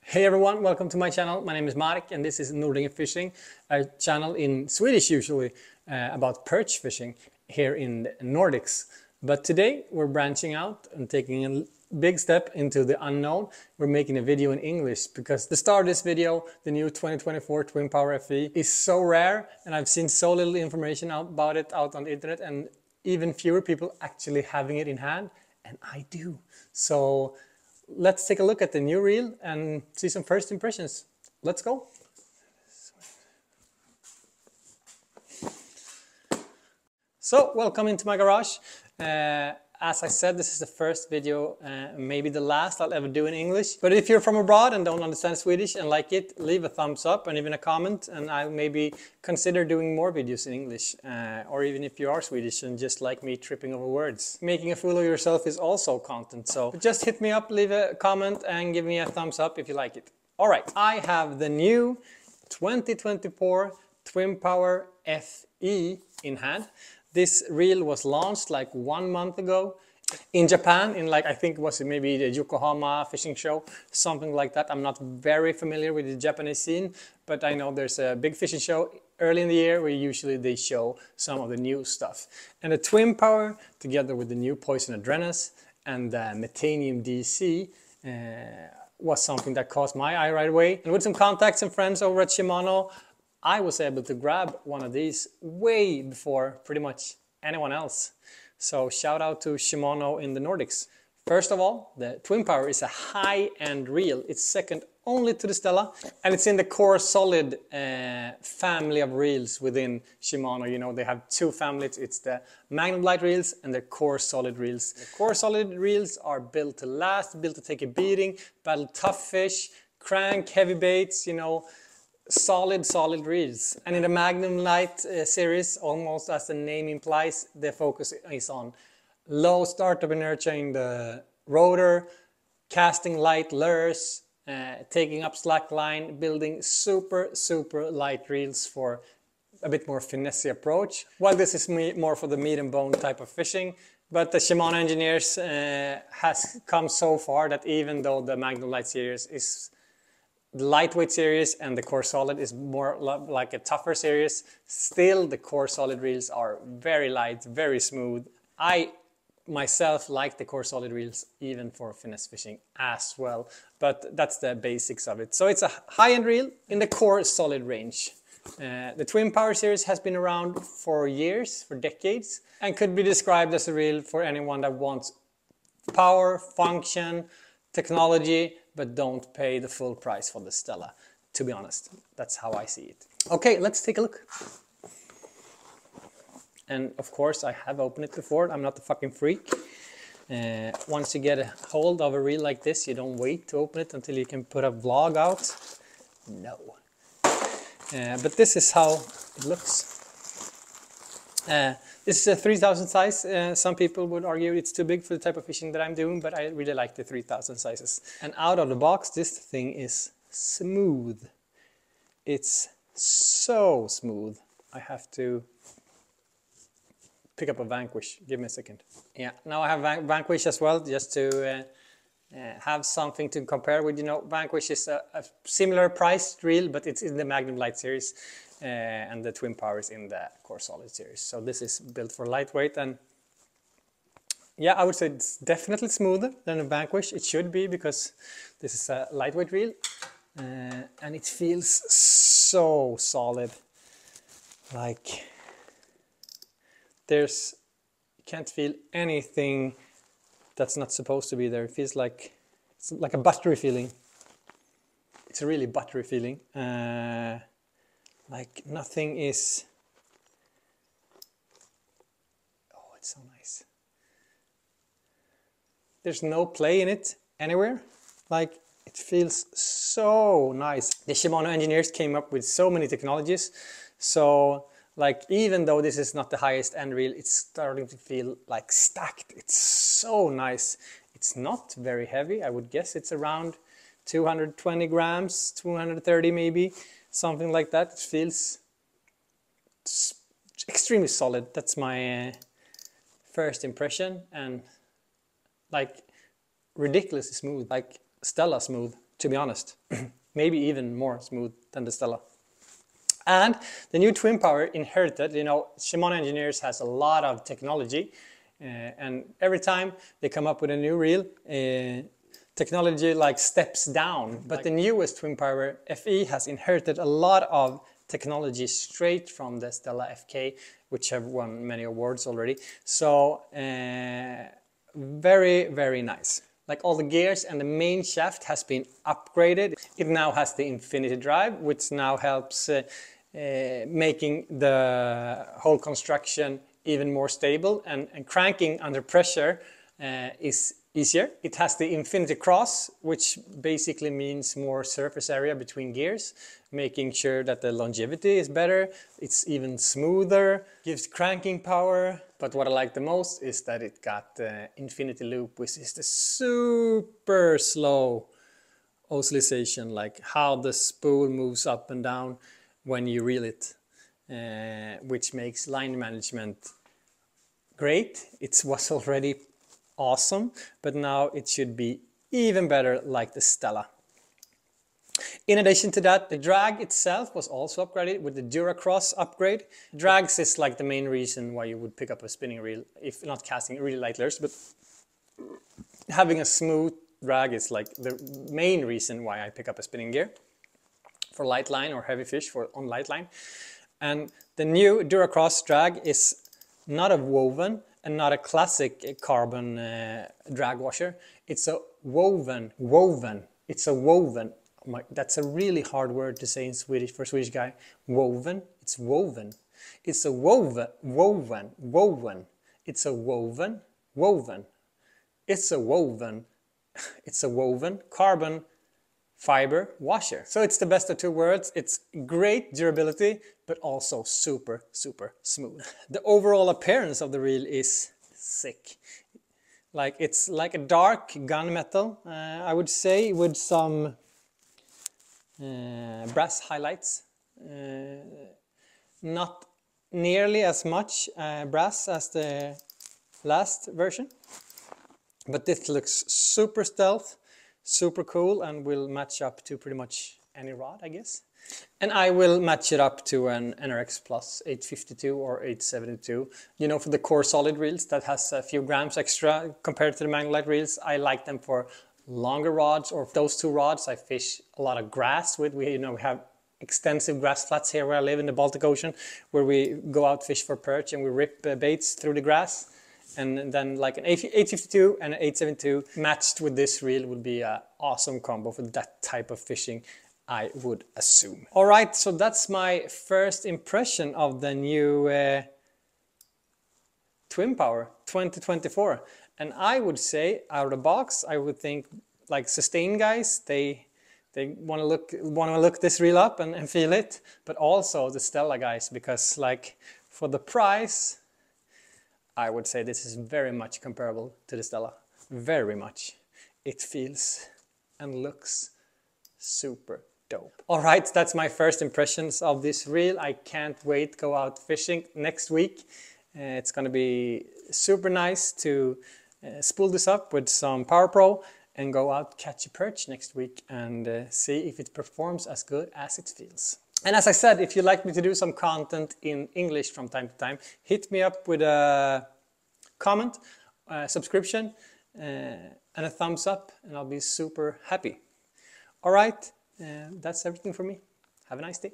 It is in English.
Hey everyone, welcome to my channel. My name is Mark and this is Nordic Fishing, a channel in Swedish usually about perch fishing here in the Nordics. But today we're branching out and taking a big step into the unknown. We're making a video in English because the star of this video, the new 2024 Twin Power FE, is so rare and I've seen so little information about it out on the internet and even fewer people actually having it in hand, and I do. So let's take a look at the new reel and see some first impressions. Let's go. So, welcome into my garage. As I said, this is the first video, maybe the last I'll ever do in English. But if you're from abroad and don't understand Swedish and like it, leave a thumbs up and even a comment, and I'll maybe consider doing more videos in English. Or even if you are Swedish and just like me tripping over words. Making a fool of yourself is also content, so just hit me up, leave a comment and give me a thumbs up if you like it. Alright, I have the new 2024 Twin Power FE in hand. This reel was launched like 1 month ago in Japan, in like, I think it was maybe the Yokohama fishing show, something like that. I'm not very familiar with the Japanese scene, but I know there's a big fishing show early in the year where usually they show some of the new stuff. And the Twin Power, together with the new Poison Adrenas and the Metanium DC, was something that caught my eye right away. And with some contacts and friends over at Shimano, I was able to grab one of these way before pretty much anyone else. So shout out to Shimano in the Nordics. First of all, the Twin Power is a high-end reel. It's second only to the Stella, and it's in the Core Solid family of reels within Shimano. You know, they have two families. It's the Magnum Light reels and the Core Solid reels. The Core Solid reels are built to last, built to take a beating, battle tough fish, crank, heavy baits, you know, solid reels. And in the Magnum Light series, almost as the name implies, the focus is on low startup inertia in the rotor, casting light lures, taking up slack line, building super light reels for a bit more finesse approach. While this is more for the meat and bone type of fishing, but the Shimano engineers has come so far that even though the Magnum Light series is the lightweight series and the Core Solid is more like a tougher series, still the Core Solid reels are very light, very smooth. I myself like the Core Solid reels even for finesse fishing as well, but that's the basics of it. So it's a high-end reel in the Core Solid range. The Twin Power series has been around for years, for decades, and could be described as a reel for anyone that wants power, function, technology, but don't pay the full price for the Stella, to be honest. That's how I see it. Okay, let's take a look. And of course, I have opened it before. I'm not a fucking freak. Once you get a hold of a reel like this, you don't wait to open it until you can put a vlog out. No. But this is how it looks. This is a 3000 size. Some people would argue it's too big for the type of fishing that I'm doing, but I really like the 3000 sizes. And out of the box, this thing is smooth. It's so smooth. I have to pick up a Vanquish. Give me a second. Yeah, now I have Vanquish as well, just to have something to compare with. You know, Vanquish is a similar priced reel, but it's in the Magnum Light series. And the Twin Power is in the Core Solid series. So this is built for lightweight, and yeah, I would say it's definitely smoother than a Vanquish. It should be, because this is a lightweight reel, and it feels so solid. Like you can't feel anything that's not supposed to be there. It feels like it's like a buttery feeling. It's a really buttery feeling. Like nothing is... Oh, it's so nice. There's no play in it anywhere. Like, it feels so nice. The Shimano engineers came up with so many technologies. So, like, even though this is not the highest end reel, it's starting to feel like stacked. It's so nice. It's not very heavy. I would guess it's around 220 grams, 230 maybe. Something like that. It feels extremely solid. That's my first impression, and like ridiculously smooth, like Stella smooth. to be honest. Maybe even more smooth than the Stella. And the new Twin Power inherited, you know, Shimano engineers has a lot of technology, and every time they come up with a new reel, technology like steps down. But the newest Twin Power FE has inherited a lot of technology straight from the Stella FK, which have won many awards already. So very, very nice. Like all the gears and the main shaft has been upgraded. It now has the infinity drive, which now helps making the whole construction even more stable, and cranking under pressure is easier. It has the infinity cross, which basically means more surface area between gears, making sure that the longevity is better. It's even smoother, gives cranking power. But what I like the most is that it got the infinity loop, which is the super slow oscillation, like how the spool moves up and down when you reel it, which makes line management great. It was already awesome, but now it should be even better like the Stella. In addition to that, the drag itself was also upgraded with the Duracross upgrade. Drags is like the main reason why you would pick up a spinning reel, if not casting really light lures, but having a smooth drag is like the main reason why I pick up a spinning gear for light line or heavy fish on light line. And the new Duracross drag is not a woven and not a classic carbon drag washer. It's a woven. It's a woven. That's a really hard word to say in Swedish for a Swedish guy. Woven. It's woven. It's a woven. It's a woven. It's a woven. It's a woven carbon fiber washer. So it's the best of two worlds. It's great durability, but also super, super smooth. The overall appearance of the reel is sick. Like it's like a dark gunmetal, I would say, with some brass highlights. Not nearly as much brass as the last version, but this looks super stealth, super cool, and will match up to pretty much any rod, I guess. And I will match it up to an NRX Plus 852 or 872. You know, for the core solid reels that has a few grams extra compared to the Magnolite reels. I like them for longer rods, or those two rods I fish a lot of grass with. We have extensive grass flats here where I live in the Baltic Ocean, where we go out fish for perch and we rip baits through the grass. And then like an 852 and an 872 matched with this reel would be an awesome combo for that type of fishing, I would assume. All right, so that's my first impression of the new Twin Power 2024. And I would say, out of the box, I would think like Sustain guys, they want to look this reel up and feel it, but also the Stella guys, because like for the price, I would say this is very much comparable to the Stella. Very much. It feels and looks super dope. All right, that's my first impressions of this reel. I can't wait to go out fishing next week. It's going to be super nice to spool this up with some Power Pro and go out catch a perch next week and see if it performs as good as it feels. And as I said, if you'd like me to do some content in English from time to time, hit me up with a comment, a subscription, and a thumbs up, and I'll be super happy. All right, that's everything for me. Have a nice day.